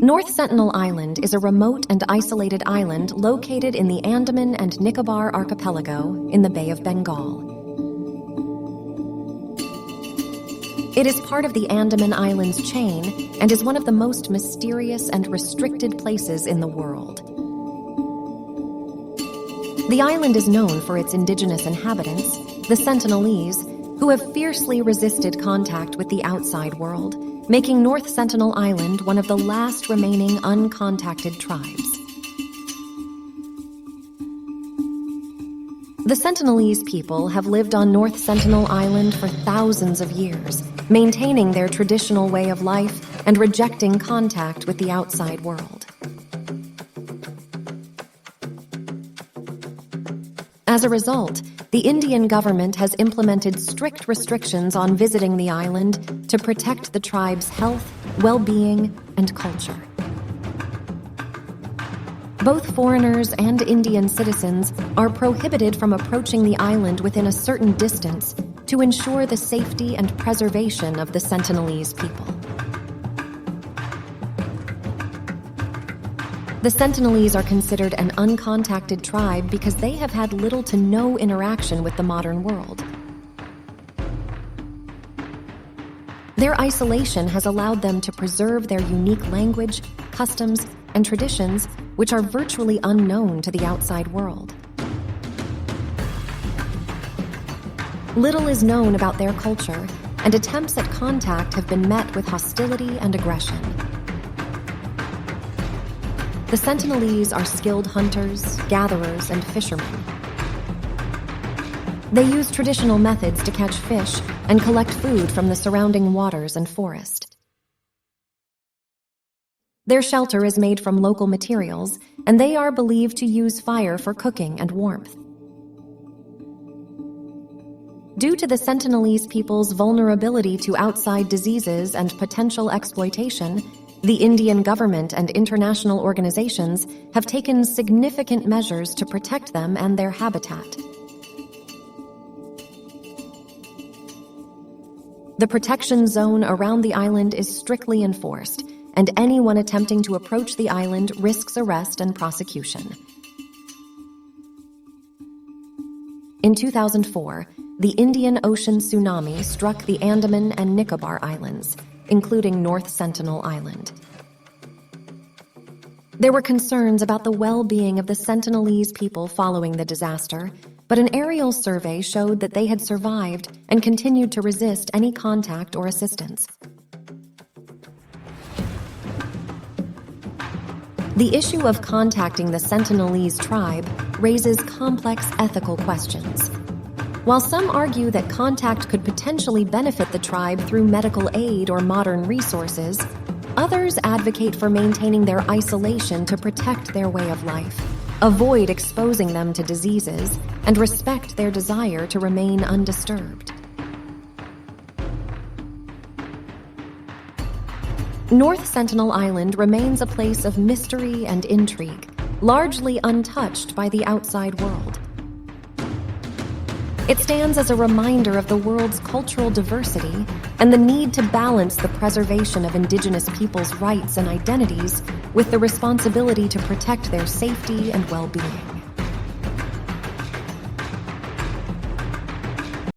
North Sentinel Island is a remote and isolated island located in the Andaman and Nicobar archipelago in the Bay of Bengal. It is part of the Andaman Islands chain and is one of the most mysterious and restricted places in the world. The island is known for its indigenous inhabitants, the Sentinelese, who have fiercely resisted contact with the outside world, making North Sentinel Island one of the last remaining uncontacted tribes. The Sentinelese people have lived on North Sentinel Island for thousands of years, maintaining their traditional way of life and rejecting contact with the outside world. As a result, the Indian government has implemented strict restrictions on visiting the island to protect the tribe's health, well-being, and culture. Both foreigners and Indian citizens are prohibited from approaching the island within a certain distance to ensure the safety and preservation of the Sentinelese people. The Sentinelese are considered an uncontacted tribe because they have had little to no interaction with the modern world. Their isolation has allowed them to preserve their unique language, customs, and traditions, which are virtually unknown to the outside world. Little is known about their culture, and attempts at contact have been met with hostility and aggression. The Sentinelese are skilled hunters, gatherers, and fishermen. They use traditional methods to catch fish and collect food from the surrounding waters and forest. Their shelter is made from local materials, and they are believed to use fire for cooking and warmth. Due to the Sentinelese people's vulnerability to outside diseases and potential exploitation, the Indian government and international organizations have taken significant measures to protect them and their habitat. The protection zone around the island is strictly enforced, and anyone attempting to approach the island risks arrest and prosecution. In 2004, the Indian Ocean tsunami struck the Andaman and Nicobar Islands, including North Sentinel Island. There were concerns about the well-being of the Sentinelese people following the disaster, but an aerial survey showed that they had survived and continued to resist any contact or assistance. The issue of contacting the Sentinelese tribe raises complex ethical questions. While some argue that contact could potentially benefit the tribe through medical aid or modern resources, others advocate for maintaining their isolation to protect their way of life, avoid exposing them to diseases, and respect their desire to remain undisturbed. North Sentinel Island remains a place of mystery and intrigue, largely untouched by the outside world. It stands as a reminder of the world's cultural diversity and the need to balance the preservation of indigenous peoples' rights and identities with the responsibility to protect their safety and well-being.